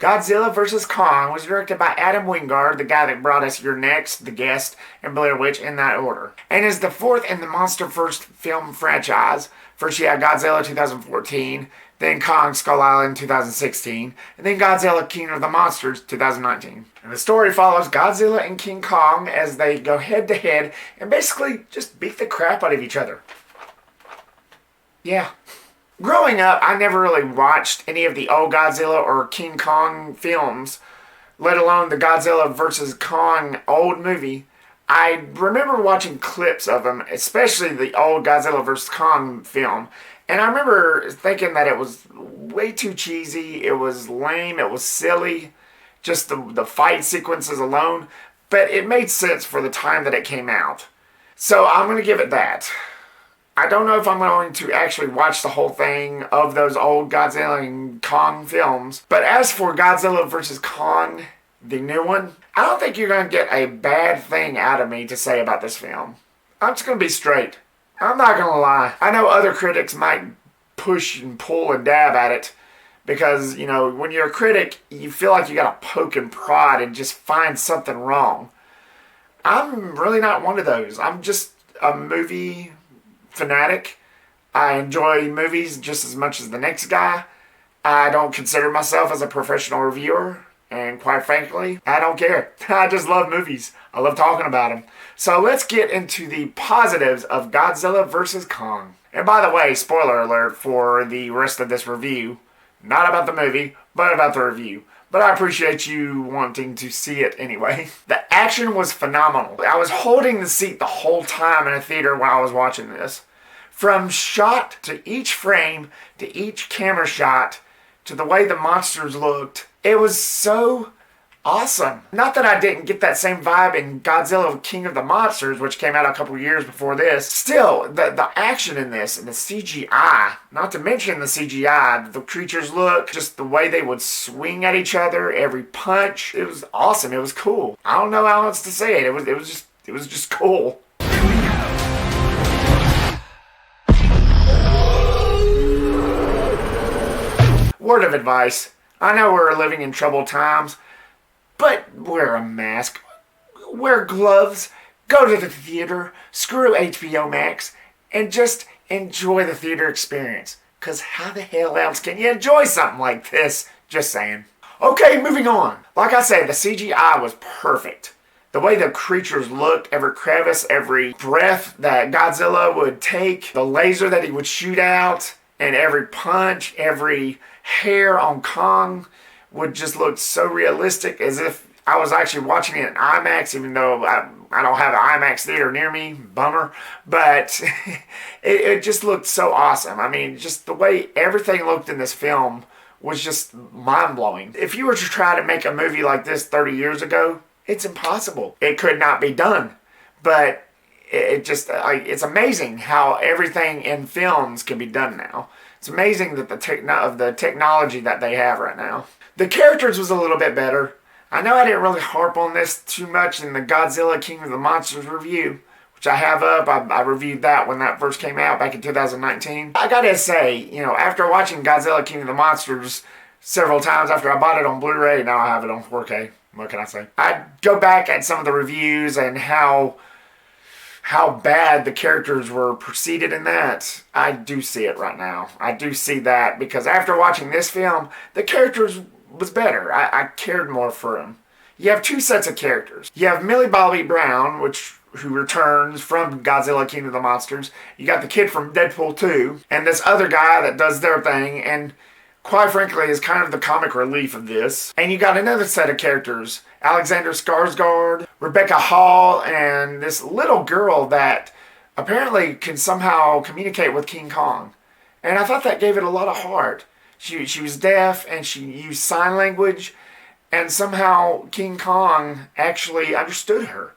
Godzilla vs. Kong was directed by Adam Wingard, the guy that brought us Your Next, The Guest, and Blair Witch in that order, and is the fourth in the Monsterverse film franchise. First you had Godzilla 2014, then Kong Skull Island 2016, and then Godzilla King of the Monsters 2019. And the story follows Godzilla and King Kong as they go head to head and basically just beat the crap out of each other. Yeah. Growing up, I never really watched any of the old Godzilla or King Kong films, let alone the Godzilla vs. Kong old movie. I remember watching clips of them, especially the old Godzilla vs. Kong film, and I remember thinking that it was way too cheesy, it was lame, it was silly, just the fight sequences alone, but it made sense for the time that it came out. So I'm going to give it that. I don't know if I'm going to actually watch the whole thing of those old Godzilla and Kong films. But as for Godzilla vs. Kong, the new one, I don't think you're going to get a bad thing out of me to say about this film. I'm just going to be straight. I'm not going to lie. I know other critics might push and pull and dab at it. Because, you know, when you're a critic, you feel like you got to poke and prod and just find something wrong. I'm really not one of those. I'm just a movie fanatic. I enjoy movies just as much as the next guy. I don't consider myself as a professional reviewer, and quite frankly, I don't care. I just love movies. I love talking about them. So let's get into the positives of Godzilla vs. Kong. And by the way, spoiler alert for the rest of this review. Not about the movie, but about the review. But I appreciate you wanting to see it anyway. The action was phenomenal. I was holding the seat the whole time in a theater while I was watching this. From shot to each frame, to each camera shot, to the way the monsters looked, it was so awesome. Not that I didn't get that same vibe in Godzilla King of the Monsters, which came out a couple years before this. Still, the action in this and the CGI, not to mention the CGI, the creatures look, just the way they would swing at each other, every punch, it was awesome. It was cool. I don't know how else to say it. It was just cool. Word of advice. I know we're living in troubled times, but wear a mask, wear gloves, go to the theater, screw HBO Max, and just enjoy the theater experience. Because how the hell else can you enjoy something like this? Just saying. Okay, moving on. Like I said, the CGI was perfect. The way the creatures looked, every crevice, every breath that Godzilla would take, the laser that he would shoot out, and every punch, every hair on Kong would just look so realistic, as if I was actually watching it in IMAX, even though I don't have an IMAX theater near me. Bummer. But it just looked so awesome. I mean, just the way everything looked in this film was just mind-blowing. If you were to try to make a movie like this 30 years ago, it's impossible. It could not be done. But it's amazing how everything in films can be done now. It's amazing that the technology that they have right now. The characters was a little bit better. I know I didn't really harp on this too much in the Godzilla King of the Monsters review, which I have up. I reviewed that when that first came out back in 2019. I gotta say, you know, after watching Godzilla King of the Monsters several times after I bought it on Blu-ray, now I have it on 4K. What can I say? I go back at some of the reviews and how bad the characters were preceded in that. I do see it right now. I do see that because after watching this film, the characters was better. I cared more for them. You have two sets of characters. You have Millie Bobby Brown, who returns from Godzilla King of the Monsters. You got the kid from Deadpool 2, and this other guy that does their thing, and quite frankly is kind of the comic relief of this. And you got another set of characters. Alexander Skarsgård, Rebecca Hall, and this little girl that apparently can somehow communicate with King Kong. And I thought that gave it a lot of heart. She was deaf and she used sign language, and somehow King Kong actually understood her.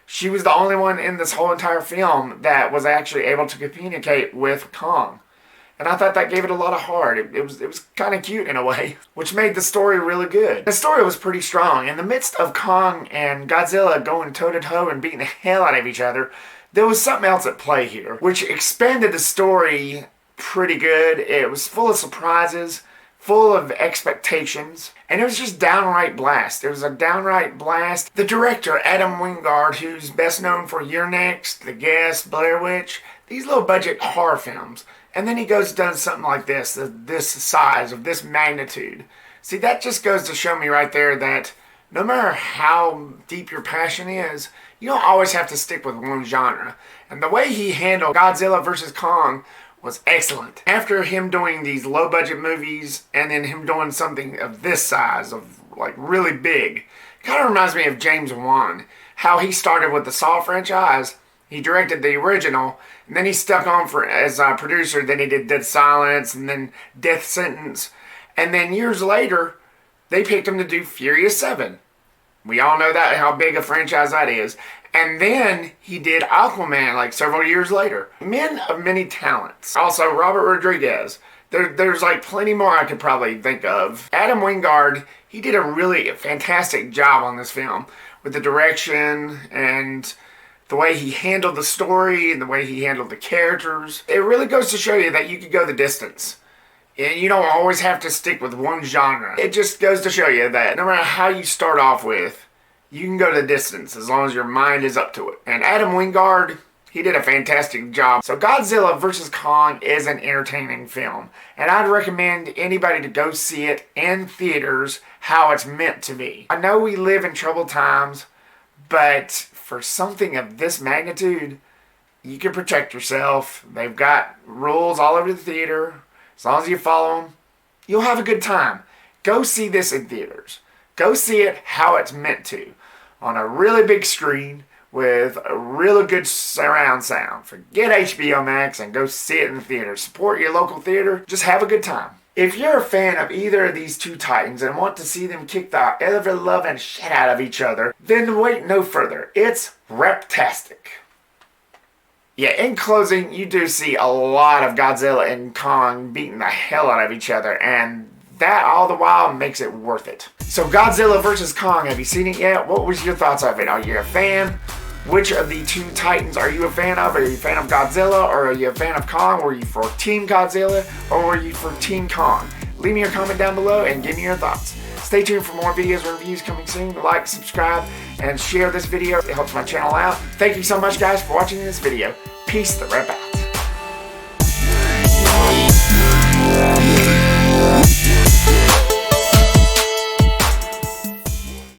She was the only one in this whole entire film that was actually able to communicate with Kong. And I thought that gave it a lot of heart. It was kind of cute in a way, which made the story really good. The story was pretty strong. In the midst of Kong and Godzilla going toe-to-toe and beating the hell out of each other, there was something else at play here, which expanded the story pretty good. It was full of surprises, full of expectations, and it was just downright blast. It was a downright blast. The director, Adam Wingard, who's best known for You're Next, The Guest, Blair Witch, these low budget horror films, and then he goes and does something like this size, of this magnitude. See, that just goes to show me right there that no matter how deep your passion is, you don't always have to stick with one genre. And the way he handled Godzilla vs. Kong was excellent. After him doing these low budget movies and then him doing something of this size, of like really big, kind of reminds me of James Wan. How he started with the Saw franchise. He directed the original, and then he stuck on as a producer. Then he did Dead Silence, and then Death Sentence. And then years later, they picked him to do Furious 7. We all know that, how big a franchise that is. And then he did Aquaman like several years later. Men of many talents. Also, Robert Rodriguez. There's like plenty more I could probably think of. Adam Wingard, he did a really fantastic job on this film with the direction and the way he handled the story and the way he handled the characters. It really goes to show you that you can go the distance. And you don't always have to stick with one genre. It just goes to show you that no matter how you start off with, you can go the distance as long as your mind is up to it. And Adam Wingard, he did a fantastic job. So Godzilla vs. Kong is an entertaining film. And I'd recommend anybody to go see it in theaters how it's meant to be. I know we live in troubled times, but for something of this magnitude, you can protect yourself. They've got rules all over the theater. As long as you follow them, you'll have a good time. Go see this in theaters. Go see it how it's meant to. On a really big screen with a really good surround sound. Forget HBO Max and go see it in the theater. Support your local theater. Just have a good time. If you're a fan of either of these two titans and want to see them kick the ever-loving shit out of each other, then wait no further. It's Reptastic. Yeah, in closing, you do see a lot of Godzilla and Kong beating the hell out of each other, and that all the while makes it worth it. So Godzilla vs. Kong, have you seen it yet? What was your thoughts of it? Are you a fan? Which of the two titans are you a fan of? Are you a fan of Godzilla, or are you a fan of Kong? Were you for Team Godzilla, or were you for Team Kong? Leave me your comment down below and give me your thoughts. Stay tuned for more videos and reviews coming soon. Like, subscribe, and share this video. It helps my channel out. Thank you so much, guys, for watching this video. Peace the rep out.